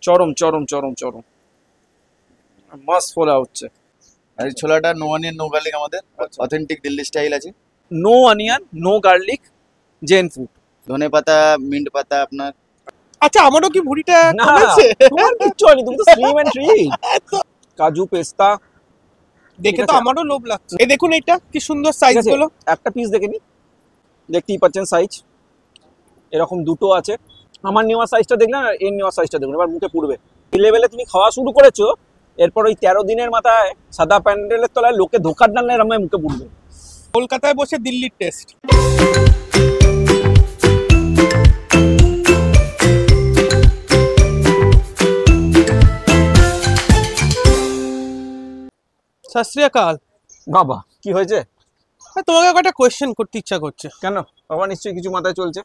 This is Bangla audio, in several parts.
চরম চরম চরম চরম মাস্ট ফোলা হচ্ছে। আর এই ছোলাটা নো অনিয়ন নো গার্লিক আমাদের অথেন্টিক দিল্লি স্টাইল আছে। No onion no garlic Jain food. ধনে পাতা মিন্ট পাতা আপনার। আচ্ছা আমারও কি ভুঁড়িটা না কমেছে? তোমার কিচ্ছু হয়নি, তুমি তো স্লিম এন্ড ট্রিট। কাজু পেস্তা দেখে ঠিক তো আছে। আমারও লোভ লাগছে। এই দেখুন এটা কি সুন্দর সাইজ ঠিক আছে, গুলো। একটা পিস দেখে নি, দেখতেই পাচ্ছেন সাইজ এরকম দুটো আছে। আমার নেওয়া সাইজটা দেখলেন আর এর নেওয়া সাইজটা দেখুন, এবার মুখে পুড়বে। এই লেভেলে তুমি খাওয়া শুরু করেছো, এরপর ওই 13 দিনের মাথায় সাদা প্যান্ডেলের তলায় লোকে ধোকার ডাললে এরম মুখে পুড়বে। কলকাতায় বসে দিল্লির টেস্ট। সত শ্রী আকাল। বাবা কি হয়েছে? তোমাকে একটা কোয়েশ্চেন করতে ইচ্ছা করছে। কেন বাবা? নিশ্চয়ই কিছু মাথায় চলছে।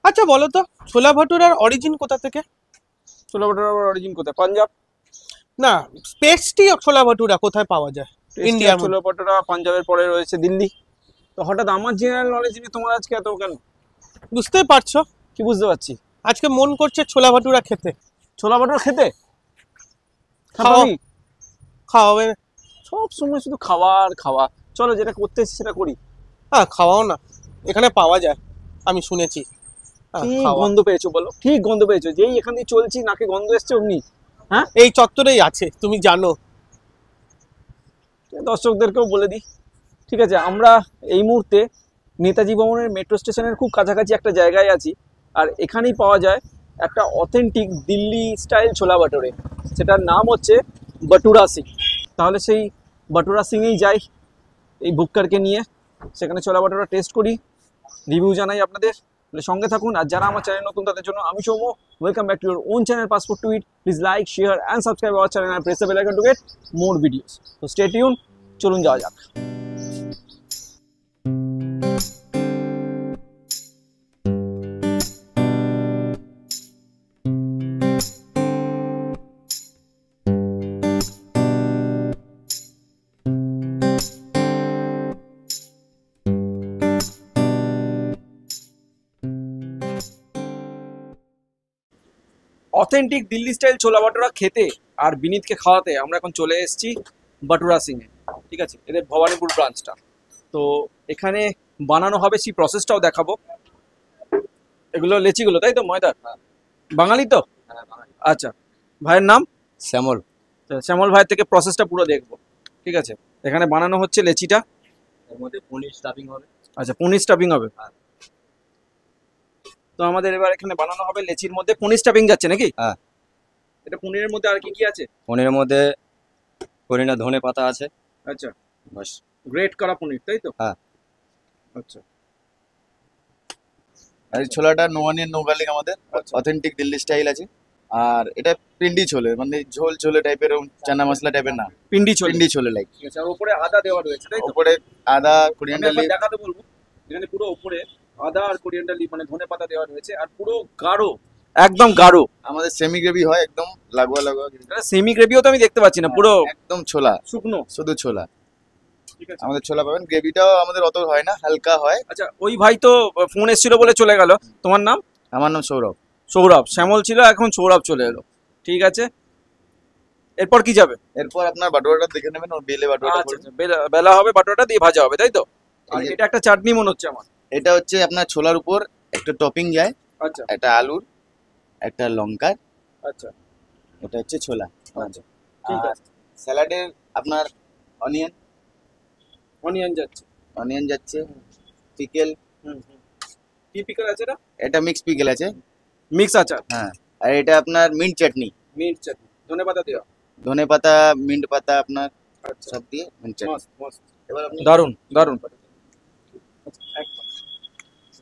আচ্ছা বলো তো ছোলা ভাটুরার অরিজিন কোথা থেকে? ছোলা ভাটুরার অরিজিন কোথায়? পাঞ্জাব। না স্পেসটি ছোলা ভাটুরা কোথায় পাওয়া যায়? ইন্ডিয়ার ছোলা ভাটুরা পাঞ্জাবের পরে রয়েছে দিল্লি। তো হঠাৎ আমার জেনারেল নলেজ নিয়ে তোমার আজকে এত কেন? বুঝতেই পারছো? কি বুঝতে পারছি? আজকে মন করছে ছোলা ভাটুরা খেতে। ছোলা ভাটুরা খেতে? খাওয়াবে? সব সময় শুধু খাওয়ার খাওয়া। চলো যেটা করতে এসেছি সেটা করি। হ্যাঁ খাওয়াও না, এখানে পাওয়া যায় আমি শুনেছি। ঠিক গন্ধ পেয়েছো বলো? ঠিক গন্ধ পেয়েছো? যেই এখান দিয়ে চলছি নাকে গন্ধ এসছে অমনি। হ্যাঁ এই চত্বরেই আছে, তুমি জানো। দর্শকদেরকেও বলে দিই। ঠিক আছে, আমরা এই মুহূর্তে নেতাজি ভবনের মেট্রো স্টেশনের খুব কাছাকাছি একটা জায়গায় আছি। আর এখানেই পাওয়া যায় একটা অথেন্টিক দিল্লি স্টাইল ছোলা ভাটুরে, সেটার নাম হচ্ছে বাটুরা সিং। তাহলে সেই বাটুরা সিংয়েই যাই এই বুককারকে নিয়ে, সেখানে ছোলা ভাটুরা টেস্ট করি, রিভিউ জানাই আপনাদের। সঙ্গে থাকুন। আর যারা আমার চ্যানেল নতুন তাদের জন্য আমি Soumya, welcome back to your own channel passport to eat. Please like share and subscribe our channel and press the bell icon to get more videos. তো স্টে টিউন, চলুন যাওয়া যাক। অথেন্টিক দিল্লি স্টাইল ছোলা ভাটুরা খেতে আর বিনীতকে খাওয়াতে আমরা এখন চলে এসেছি বাটুরা সিংয়ে। ঠিক আছে, এদের ভবানীপুর ব্রাঞ্চটা। তো এখানে বানানো হবে সেই প্রসেসটাও দেখাবো। এগুলো লেচিগুলো তাই তো ময়দার? বাঙালি তো? আচ্ছা, ভাইয়ের নাম? শ্যামল। শ্যামল ভাইয়ের থেকে প্রসেসটা পুরো দেখবো। ঠিক আছে, এখানে বানানো হচ্ছে লেচিটা, এর মধ্যে পনির স্টাফিং হবে। আচ্ছা পনির স্টাফিং হবে। তো আমাদের এবার এখানে বানানো হবে লেচির মধ্যে পনির স্টাফিং যাচ্ছে নাকি? হ্যাঁ। এটা পনিরের মধ্যে আর কি কি আছে? পনিরের মধ্যে পনিরা ধনে পাতা আছে। আচ্ছা, বাস। গ্রেট করা পনির তাই তো? হ্যাঁ। আচ্ছা। আর এই ছোলাটা নো অনিয়ন নো গার্লিক আমাদের অথেন্টিক দিল্লি স্টাইল আছে। আর এটা পিন্ডি ছোলে, মানে ঝোল ছোলে টাইপের, চানা মশলা টাইপের না, পিন্ডি ছোলে। পিন্ডি ছোলে লাইক। ঠিক আছে, আর উপরে আদা দেওয়া রয়েছে তাই তো? উপরে আদা আমি কোরিয়ান্ডার একবার লিভ। দেখাতে বলবো, এখানে পুরো উপরে আদা আর কোরিয়ান্ডার লিভ মানে ধনে পাতা দেওয়া রয়েছে, আর পুরো গাঢ়, একদম গাঢ়। আমাদের সেমি গ্রেভি হয়, একদম লাগোয়া লাগোয়া। সেমি গ্রেভিও তো আমি দেখতে পাচ্ছি না, পুরো একদম ছোলা, শুকনো। শুধু ছোলা। ঠিক আছে, আমাদের ছোলা পাবেন, গ্রেভিটাও আমাদের অত হয় না, হালকা হয়। আচ্ছা ওই ভাই তো ফোন এসেছিল বলে চলে গেল, তোমার নাম? আমার নাম সৌরভ। সৌরভ। শ্যামল ছিল, এখন সৌরভ চলে এলো। ঠিক আছে, এরপর কি যাবে? এরপর আপনার বাটুরাটা দেখে নেবেন, ওর বেলে বাটুরাটা আচ্ছা করবেন। বেলা হবে, বাটাটা দিয়ে ভাজা হবে তাই তো? আর এই যে- এটা একটা চাটনি মনে হচ্ছে আমার। এটা হচ্ছে আপনার ছোলার উপর একটা টপিং যায়, আচ্ছা একটা আলুর, একটা লঙ্কার, আচ্ছা এটা হচ্ছে ছোলা। আচ্ছা, ঠিক আর আছে। স্যালাডের আপনার অনিয়ন অনিয়ন যাচ্ছে। অনিয়ন যাচ্ছে, পিকেল। কি পিকল আছে এটা? এটা মিক্স পিকেল আছে। মিক্স আচার। হ্যাঁ। আর এটা আপনার মিন্ট চাটনি, মিন্ট চাটনি, ধনে পাতা দেওয়া। ধনে পাতা মিন্ট পাতা আপনার আচ্ছা, সব দিয়ে মিন্ট চাটনি। মস্ত মস্ত, এবার আপনি দারুন দারুন।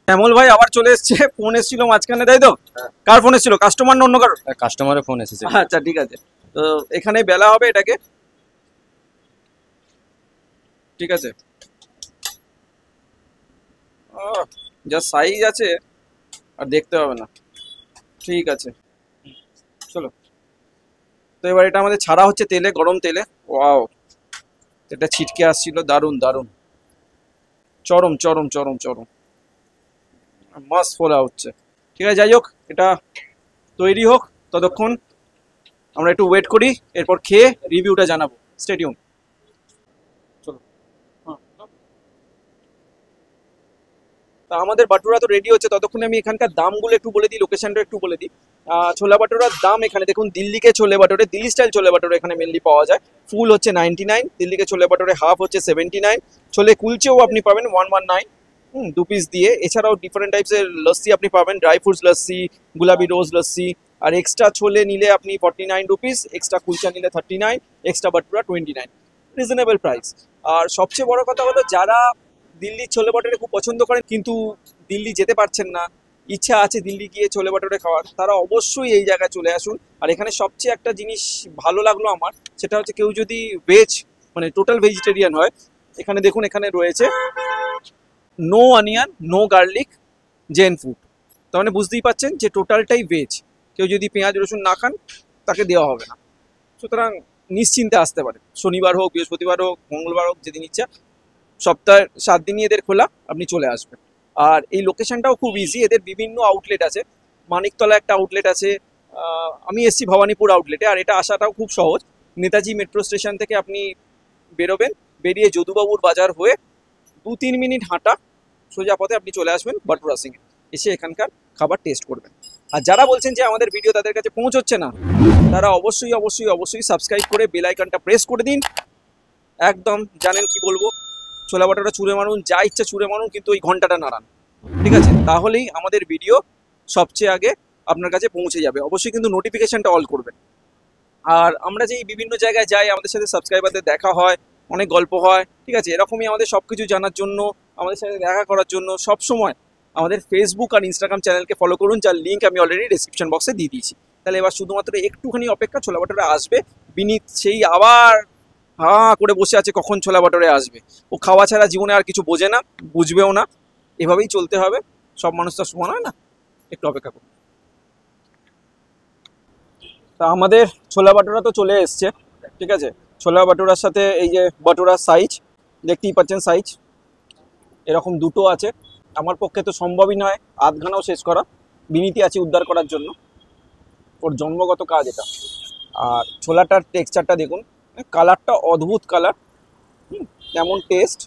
শ্যামল ভাই আবার চলে এসছে, ফোন এসেছিল মাঝখানে তাই তো? হ্যাঁ। কার ফোন এসেছিল, কাস্টমার না অন্য কারো? কাস্টমারের ফোন এসেছে। আচ্ছা ঠিক আছে, তো এখানে বেলা হবে এটাকে। ঠিক আছে, যা সাইজ আছে আর দেখতে হবে না। ঠিক আছে চলো। তো এবার এটা আমাদের ছাড়া হচ্ছে তেলে, গরম তেলে। ওয়াও, এটা ছিটকে আসছিল, দারুন দারুন, চরম চরম চরম চরম মাস্ট ফোলা হচ্ছে। ঠিক আছে, যাই হোক, এটা তৈরি হোক, ততক্ষণ আমরা একটু ওয়েট করি, এরপর খেয়ে রিভিউটা জানাবো। Stay tune. চলো। তা আমাদের বাটুরা তো রেডি হচ্ছে, ততক্ষণে আমি এখানকার দামগুলো একটু বলে দিই, লোকেশনটা একটু বলে দিই। ছোলা বাটুরার দাম এখানে দেখুন, দিল্লিকে ছোলে বাটুরে, দিল্লি স্টাইল ছোলে বাটুরে এখানে মেনলি পাওয়া যায়। ফুল হচ্ছে 99, দিল্লিকে ছোলে বাটুরে হাফ হচ্ছে 79, ছোলে কুলচেও আপনি পাবেন 119 2 পিস দিয়ে। এছাড়াও ডিফারেন্ট টাইপসের লস্যি আপনি পাবেন, ড্রাই ফ্রুটস লস্যি, গুলাবি রোজ লস্যি। আর এক্সট্রা ছোলে নিলে আপনি 49 রুপিস, এক্সট্রা কুলচা নিলে 39, এক্সট্রা বাটুরা 29, রিজনেবল প্রাইস। আর সবচেয়ে বড় কথা হলো, যারা দিল্লির ছোলে বাটুরে খুব পছন্দ করেন কিন্তু দিল্লি যেতে পারছেন না, ইচ্ছা আছে দিল্লি গিয়ে ছোলে বাটুরে খাওয়ার, তারা অবশ্যই এই জায়গায় চলে আসুন। আর এখানে সবচেয়ে একটা জিনিস ভালো লাগলো আমার, সেটা হচ্ছে কেউ যদি ভেজ মানে টোটাল ভেজিটেরিয়ান হয়, এখানে দেখুন এখানে রয়েছে no onion no garlic Jain food. তার মানে বুঝতেই পাচ্ছেন যে টোটালটাই ভেজ। কেউ যদি পেঁয়াজ রসুন না খান তাকে দেওয়া হবে না। সুতরাং নিশ্চিন্তে আসতে পারে, শনিবার হোক, বৃহস্পতিবার হোক, মঙ্গলবার হোক, যেদিন ইচ্ছা। সপ্তাহে 7 দিনই এদের খোলা, আপনি চলে আসবেন। আর এই লোকেশনটাও খুব ইজি, এদের বিভিন্ন আউটলেট আছে। মানিকতলা একটা আউটলেট আছে, আমি এসছি ভবানীপুর আউটলেটে। আর এটা আসাটাও খুব সহজ, নেতাজি মেট্রো স্টেশন থেকে আপনি বেরোবেন, বেরিয়ে যদুবাবুর বাজার হয়ে 2-3 মিনিট হাঁটা সোজা পথে আপনি চলে আসবেন বাটুরা সিং, এসে এখানকার খাবার টেস্ট করবেন। আর যারা বলছেন যে আমাদের ভিডিও তাদের কাছে পৌঁছচ্ছে না, তারা অবশ্যই অবশ্যই অবশ্যই সাবস্ক্রাইব করে বেল আইকনটা প্রেস করে দিন। একদম জানেন কি বলবো, ছোলা বাটাটা ছুঁড়ে মারুন, যা ইচ্ছা ছুঁড়ে মারুন, কিন্তু ওই ঘন্টাটা নাড়ান, ঠিক আছে? তাহলেই আমাদের ভিডিও সবচেয়ে আগে আপনার কাছে পৌঁছে যাবে। অবশ্যই কিন্তু নোটিফিকেশনটা অল করবেন। আর আমরা যেই বিভিন্ন জায়গায় যাই, আমাদের সাথে সাবস্ক্রাইবারদের দেখা হয়, অনেক গল্প হয়, ঠিক আছে? এরকমই আমাদের সব কিছু জানার জন্য, আমাদের সাথে দেখা করার জন্য সবসময় আমাদের ফেসবুক আর ইনস্টাগ্রাম চ্যানেলকে ফলো করুন, যার লিঙ্ক আমি অলরেডি ডিসক্রিপশন বক্সে দিয়ে দিয়েছি। তাহলে এবার শুধুমাত্র একটুখানি অপেক্ষা, ছোলা বাটারা আসবে। বিনীত সেই আবার হাঁ করে বসে আছে কখন ছোলা বাটারে আসবে। ও খাওয়া ছাড়া জীবনে আর কিছু বোঝে না, বুঝবেও না। এভাবেই চলতে হবে, সব মানুষ তো সমান হয় না। একটু অপেক্ষা করুন। তা আমাদের ছোলা বাটোরা তো চলে এসছে, ঠিক আছে? ছোলা বাটোরার সাথে এই যে বাটোরার সাইজ দেখতেই পাচ্ছেন, সাইজ এরকম দুটো আছে। আমার পক্ষে তো সম্ভবই নয় আধখানাও শেষ করা, বিনীতি আছে উদ্ধার করার জন্য, ওর জন্মগত কাজ এটা। আর ছোলাটার টেক্সচারটা দেখুন, কালারটা অদ্ভুত কালার, কেমন টেস্ট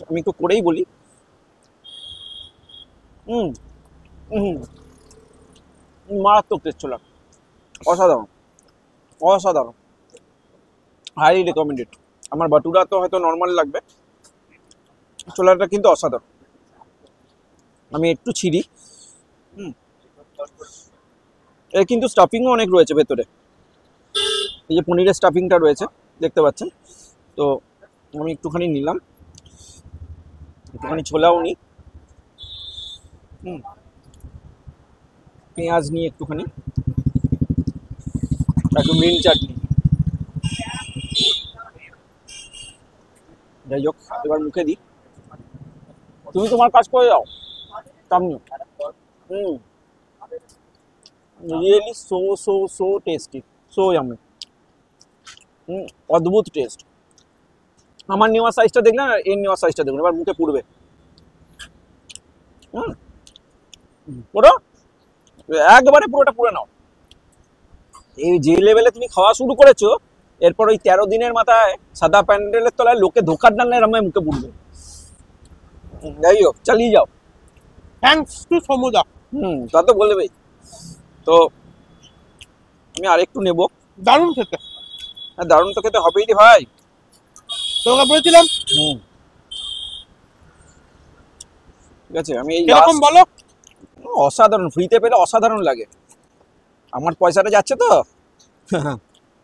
আমি একটু করেই বলি। মারাত্মক টেস্ট ছোলা, অসাধারণ অসাধারণ, হাইলি রেকমেন্ডেড। আমার বাটুরা তো হয়তো নর্মাল লাগবে, ছোলাটা কিন্তু অসাধারণ। আমি একটু ছিঁড়ি, এর কিন্তু স্টাফিংও অনেক রয়েছে ভেতরে। এই যে পনিরের স্টাফিংটা রয়েছে দেখতে পাচ্ছেন, তো আমি একটুখানি নিলাম, একটুখানি ছোলাও নিই, পেঁয়াজ নিই একটুখানি, একটু মিন্ট চাটনি। যাই হোক, এবার মুখে দিই, তুমি তোমার কাজ করে যাও সামনে। Really so so so tasty, so yummy, অদ্ভুত টেস্ট। আমার নেওয়া সাইজটা দেখলেন আর এর নেওয়া সাইজটা দেখুন, এবার মুখে পুড়বে। পুরো একবারে পুরোটা পুরো নাও। এই যে লেভেলে তুমি খাওয়া শুরু করেছো, এরপর ওই 13 দিনের মাথায় সাদা প্যান্ডেলের তলায় লোকে ধোকার ডাললে আমার মুখে পুড়বে। যাই হোক, চালিয়ে যাও। থ্যাঙ্কস টু সমুদা। তা তো বলবেই। তো আমি আরেকটু নেব। দারুণ খেতে। হ্যাঁ, দারুণ তো খেতে হবেই রে ভাই, তোমাকে বলেছিলাম। ঠিক আছে, আমি এই এরকম বলো। অসাধারণ, ফ্রিতে পেলে অসাধারণ লাগে। আমার পয়সাটা যাচ্ছে তো,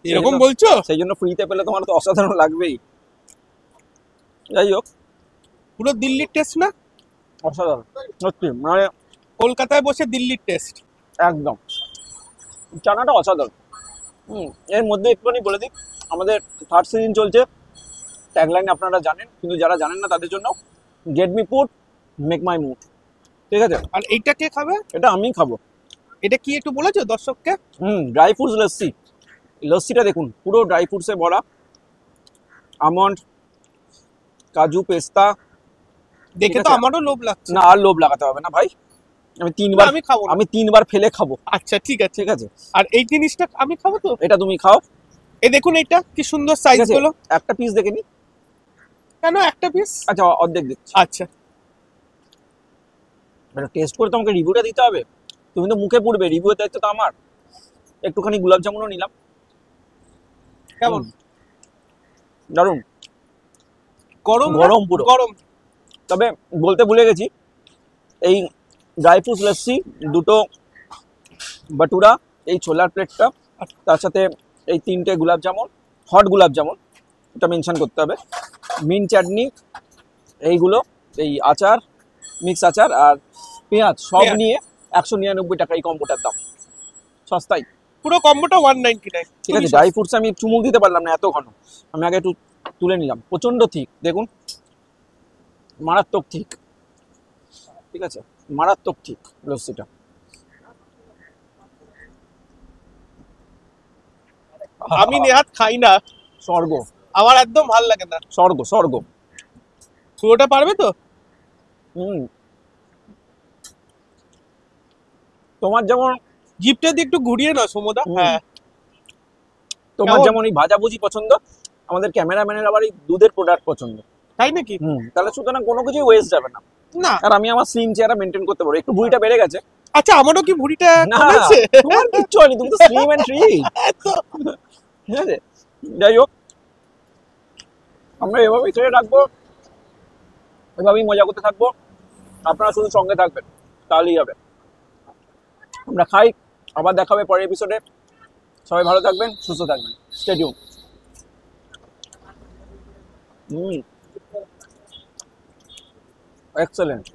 এরকম বলছো, সেই জন্য ফ্রিতে পেলে তোমার তো অসাধারণ লাগবেই। যাই হোক, পুরো দিল্লির টেস্ট না? অসাধারণ সত্যি, মানে কলকাতায় বসে দিল্লির টেস্ট একদম। চানাটা অসাধারণ। এর মধ্যে একটুখানি বলে দিই, আমাদের 3rd সিজন চলছে, ট্যাগলাইন আপনারা জানেন, কিন্তু যারা জানেন না তাদের জন্য, get me food make my mood, ঠিক আছে? আর এইটা কে খাবে? এটা আমি খাবো। এটা কি একটু বলেছো দর্শককে? Dry fruits lassi. লস্যিটা দেখুন পুরো ড্রাই ফ্রুটসে ভরা, আমন্ড, কাজু, পেস্তা। দেখে তো আমারও লোভ লাগছে। না, আর লোভ লাগাতে হবে না ভাই, আমি তিনবার আমি খাবো না। আমি তিনবার ফেলে খাবো। আচ্ছা ঠিক আছে। ঠিক আছে, আর এই জিনিসটা আমি খাবো তো? এটা তুমি খাও। এই দেখুন এটা কি সুন্দর ঠিক সাইজ আছে, গুলো। একটা পিস দেখে নি। কেন একটা পিস? আচ্ছা, অর্ধেক দিচ্ছি। আচ্ছা এটা টেস্ট করে তোমাকে রিভিউটা দিতে হবে। তুমি তো মুখে পড়বে, রিভিউর দায়িত্ব তো আমার। একটুখানি গোলাপ জামুনও নিলাম। কেমন? দারুন, গরম না? গরম পুরো। গরম। তবে বলতে ভুলে গেছি, এই ড্রাই ফ্রুটস লস্যি, দুটো বাটুরা, এই ছোলার প্লেটটা, তার সাথে এই তিনটে গোলাপ জামুন, হট গোলাপ জামুন, এটা মেনশন করতে হবে, মিন্ট চাটনি, এইগুলো, এই আচার, মিক্স আচার আর পেঁয়াজ, সব পেঁয়াজ। নিয়ে 199 টাকা এই কম্বোটার দাম। সস্তাই। পুরো কম্বোটা 199। ঠিক আছে, ড্রাই ফ্রুটস আমি চুমুক দিতে পারলাম না, এত ঘন। আমি আগে একটু তুলে নিলাম। প্রচন্ড ঠিক, দেখুন, মারাত্মক ঠিক। ঠিক আছে, মারাত্মক ঠিক লস্যিটা। আমি নেহাত খাই না, স্বর্গ, আমার একদম ভাল লাগে না। স্বর্গ, স্বর্গ। পুরোটা পারবে তো? হুম, তোমার যেমন জিপটা দিয়ে একটু ঘুরিয়ে নাও সমুদা। হুম। হ্যাঁ তোমার কেমন? যেমন এই ভাজাভুজি পছন্দ, আমাদের ক্যামেরাম্যানের আবার এই দুধের প্রোডাক্ট পছন্দ। তাই নাকি? তাহলে সুতরাং কোনো কিছুই ওয়েস্ট যাবে না। না। আর আমি আমার স্লিম চেহারা মেনটেন করতে পারবো। একটু ভুঁড়িটা বেড়ে গেছে। আচ্ছা আমারও কি ভুঁড়িটা না, কমেছে? তোমার কিচ্ছু হয়নি, তুমি তো স্লিম এন্ড ফ্রি। ঠিক আছে, যাই হোক, আমরা এভাবেই ছেড়ে রাখবো, এভাবেই মজা করতে থাকবো। আপনারা শুধু সঙ্গে থাকবেন, তাহলেই হবে। আমরা খাই, আবার দেখা হবে পরের এপিসোডে। সবাই ভালো থাকবেন, সুস্থ থাকবেন। Stay tune. এক্সেলেন্ট।